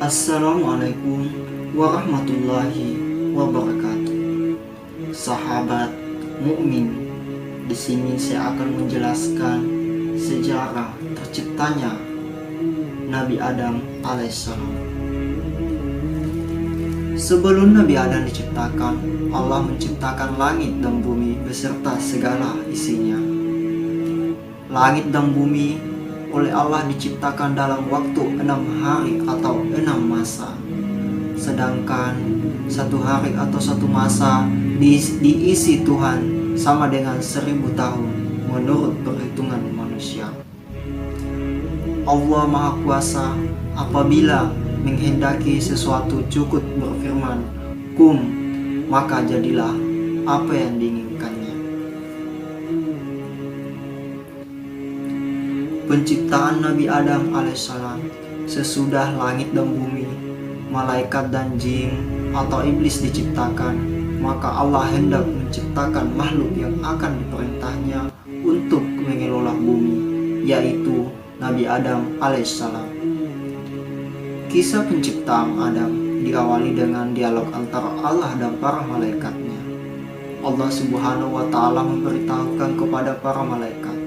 Assalamualaikum warahmatullahi wabarakatuh. Sahabat mukmin, di sini saya akan menjelaskan sejarah terciptanya Nabi Adam alaihissalam. Sebelum Nabi Adam diciptakan, Allah menciptakan langit dan bumi beserta segala isinya. Langit dan bumi oleh Allah diciptakan dalam waktu 6 hari atau 6 masa. Sedangkan 1 hari atau 1 masa diisi Tuhan sama dengan 1000 tahun menurut perhitungan manusia. Allah Maha Kuasa apabila menghendaki sesuatu cukup berfirman, "Kum," maka jadilah apa yang diinginkannya. Penciptaan Nabi Adam alaihissalam sesudah langit dan bumi, malaikat dan jin atau iblis diciptakan, maka Allah hendak menciptakan makhluk yang akan diperintahnya untuk mengelola bumi, yaitu Nabi Adam alaihissalam. Kisah penciptaan Adam diawali dengan dialog antara Allah dan para malaikatnya. Allah Subhanahu wa Ta'ala memberitahukan kepada para malaikat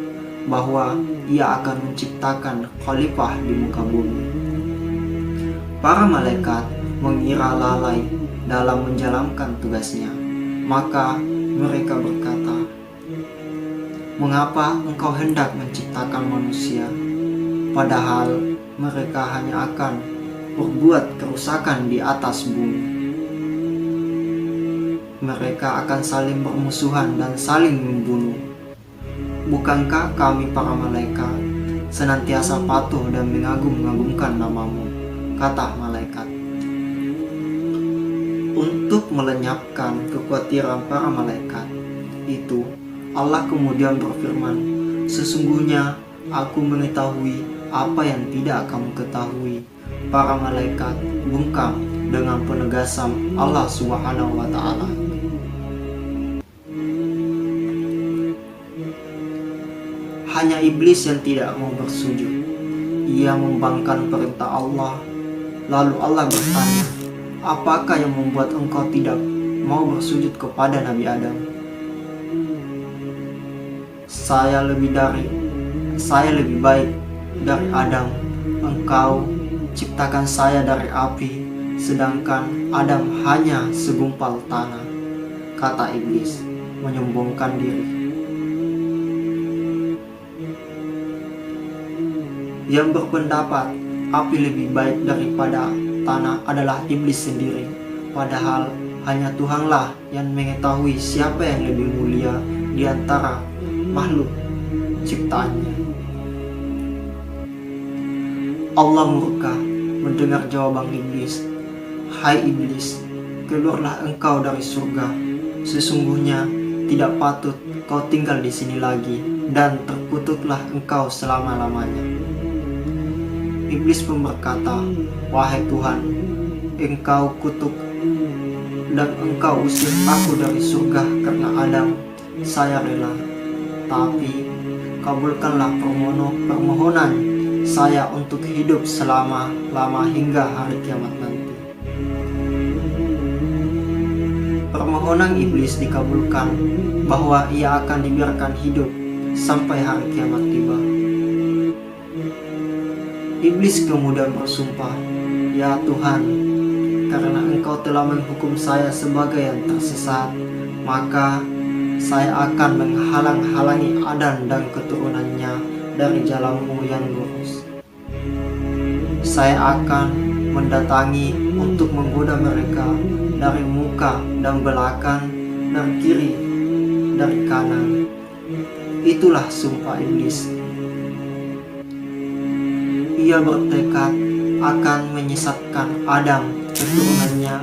bahwa Ia akan menciptakan khalifah di muka bumi. Para malaikat mengira lalai dalam menjalankan tugasnya, maka mereka berkata, "Mengapa engkau hendak menciptakan manusia, padahal mereka hanya akan berbuat kerusakan di atas bumi? Mereka akan saling bermusuhan dan saling membunuh. Bukankah kami para malaikat senantiasa patuh dan mengagum-agungkan namamu?" kata malaikat. Untuk melenyapkan kekhawatiran para malaikat itu, Allah kemudian berfirman, "Sesungguhnya aku mengetahui apa yang tidak kamu ketahui." Para malaikat bungkam dengan penegasan Allah Subhanahu wa Ta'ala. Hanya iblis yang tidak mau bersujud. Ia membangkang perintah Allah. Lalu Allah bertanya, "Apakah yang membuat engkau tidak mau bersujud kepada Nabi Adam? Saya lebih baik dari Adam. Engkau ciptakan saya dari api, sedangkan Adam hanya segumpal tanah," kata iblis, menyombongkan diri. Yang berpendapat api lebih baik daripada tanah adalah iblis sendiri. Padahal hanya Tuhanlah yang mengetahui siapa yang lebih mulia di antara makhluk ciptaannya. Allah murka mendengar jawaban iblis. "Hai iblis, keluarlah engkau dari surga. Sesungguhnya tidak patut kau tinggal di sini lagi, dan terkutuklah engkau selama-lamanya." Iblis pun berkata, "Wahai Tuhan, engkau kutuk dan engkau usir aku dari surga karena Adam. Saya rela, tapi kabulkanlah permohonan saya untuk hidup selama-lama hingga hari kiamat nanti." Permohonan iblis dikabulkan bahwa ia akan dibiarkan hidup sampai hari kiamat tiba. Iblis kemudian bersumpah, "Ya Tuhan, karena engkau telah menghukum saya sebagai yang tersesat, maka saya akan menghalang-halangi Adam dan keturunannya dari jalanmu yang lurus. Saya akan mendatangi untuk menggoda mereka dari muka dan belakang, dari kiri, dari kanan." Itulah sumpah iblis. Ia bertekad akan menyesatkan Adam keturunannya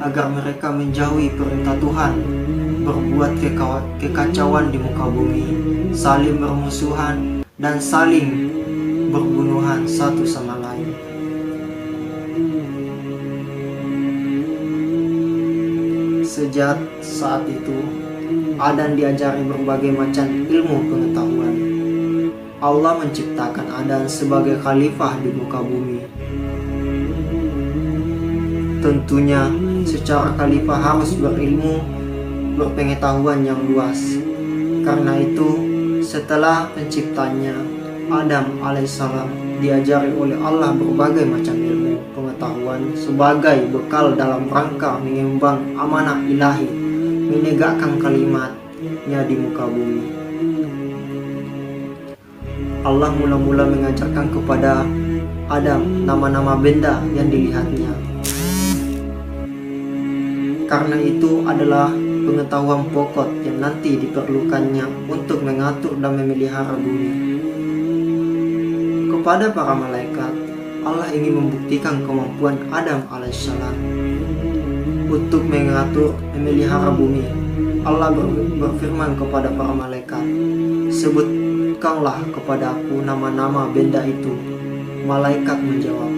agar mereka menjauhi perintah Tuhan, berbuat kekacauan di muka bumi, saling bermusuhan dan saling berbunuhan satu sama lain. Sejak saat itu, Adam diajari berbagai macam ilmu pengetahuan. Allah menciptakan Adam sebagai khalifah di muka bumi. Tentunya secara khalifah harus berilmu, berpengetahuan yang luas. Karena itu, setelah penciptanya, Adam alaihissalam diajari oleh Allah berbagai macam ilmu pengetahuan sebagai bekal dalam rangka mengemban amanah ilahi, menegakkan kalimatnya di muka bumi. Allah mula-mula mengajarkan kepada Adam nama-nama benda yang dilihatnya. Karena itu adalah pengetahuan pokok yang nanti diperlukannya untuk mengatur dan memelihara bumi. Kepada para malaikat, Allah ingin membuktikan kemampuan Adam alaihissalam untuk mengatur, memelihara bumi. Allah berfirman kepada para malaikat, "Sebutkanlah kepadaku nama-nama benda itu." Malaikat menjawab,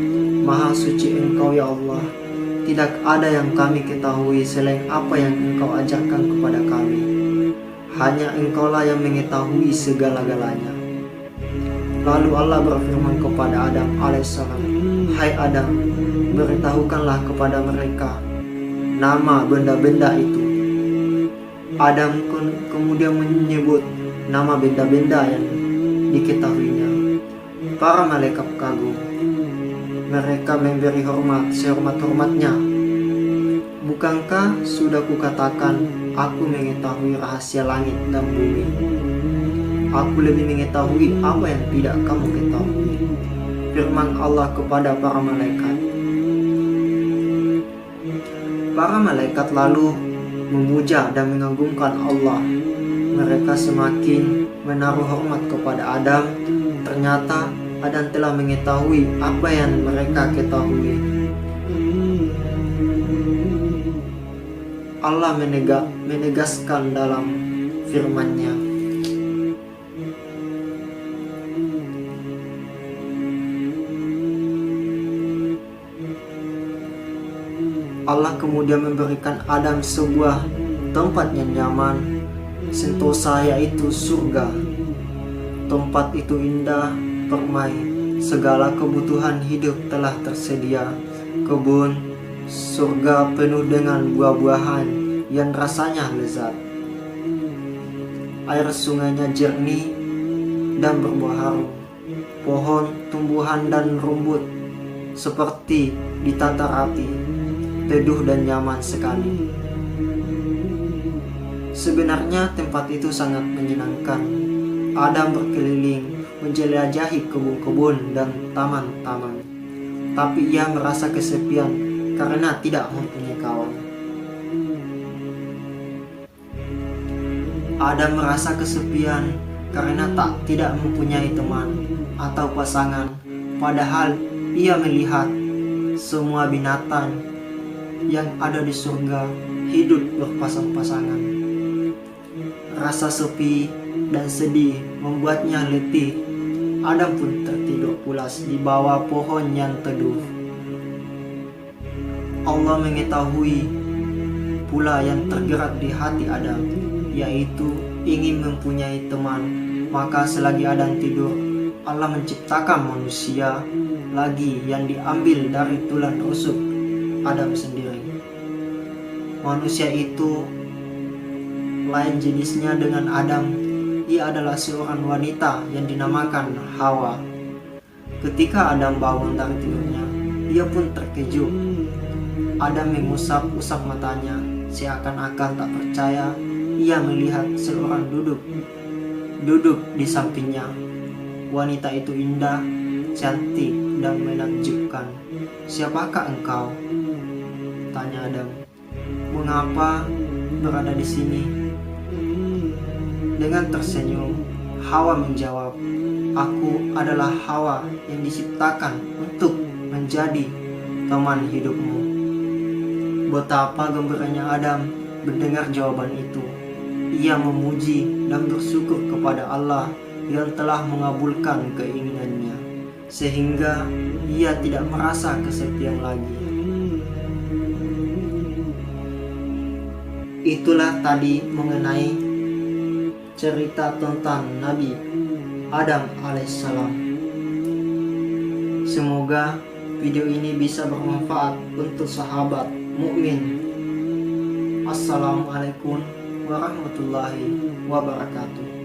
"Maha suci Engkau ya Allah. Tidak ada yang kami ketahui selain apa yang Engkau ajarkan kepada kami. Hanya Engkaulah yang mengetahui segala-galanya." Lalu Allah berfirman kepada Adam alaihissalam, "Hai Adam, beritahukanlah kepada mereka nama benda-benda itu." Adam kemudian menyebut nama benda-benda yang diketahuinya. Para malaikat kagum. Mereka memberi hormat sehormat-hormatnya. "Bukankah sudah kukatakan aku mengetahui rahasia langit dan bumi? Aku lebih mengetahui apa yang tidak kamu ketahui." Firman Allah kepada para malaikat. Para malaikat lalu memuja dan mengagungkan Allah. Mereka semakin menaruh hormat kepada Adam. Ternyata Adam telah mengetahui apa yang mereka ketahui. Allah menegaskan dalam firman-Nya, Allah kemudian memberikan Adam sebuah tempat yang nyaman, sentosa, yaitu surga. Tempat itu indah, permai, segala kebutuhan hidup telah tersedia. Kebun surga penuh dengan buah-buahan yang rasanya lezat. Air sungainya jernih dan berbuah harum. Pohon, tumbuhan dan rumput seperti ditata rapi, teduh dan nyaman sekali. Sebenarnya tempat itu sangat menyenangkan. Adam berkeliling, menjelajahi kebun-kebun dan taman-taman. Tapi ia merasa kesepian karena tidak mempunyai kawan. Adam merasa kesepian karena tidak mempunyai teman atau pasangan. Padahal ia melihat semua binatang yang ada di surga hidup berpasang-pasangan. Rasa sepi dan sedih membuatnya letih. Adam pun tertidur pulas di bawah pohon yang teduh. Allah mengetahui pula yang tergerak di hati Adam, yaitu ingin mempunyai teman. Maka selagi Adam tidur, Allah menciptakan manusia lagi yang diambil dari tulang rusuk Adam sendiri. Manusia itu lain jenisnya dengan Adam. Ia adalah seorang wanita yang dinamakan Hawa. Ketika Adam bangun dari tidurnya, ia pun terkejut. Adam mengusap-usap matanya, seakan-akan tak percaya. Ia melihat seorang duduk di sampingnya. Wanita itu indah, cantik, dan menakjubkan. "Siapakah engkau?" tanya Adam. "Mengapa berada di sini?" Dengan tersenyum, Hawa menjawab, "Aku adalah Hawa yang diciptakan untuk menjadi teman hidupmu." Betapa gembiranya Adam mendengar jawaban itu. Ia memuji dan bersyukur kepada Allah yang telah mengabulkan keinginannya, sehingga ia tidak merasa kesepian lagi. Itulah tadi mengenai cerita tentang Nabi Adam alaihissalam. Semoga video ini bisa bermanfaat untuk sahabat mukmin. Assalamualaikum warahmatullahi wabarakatuh.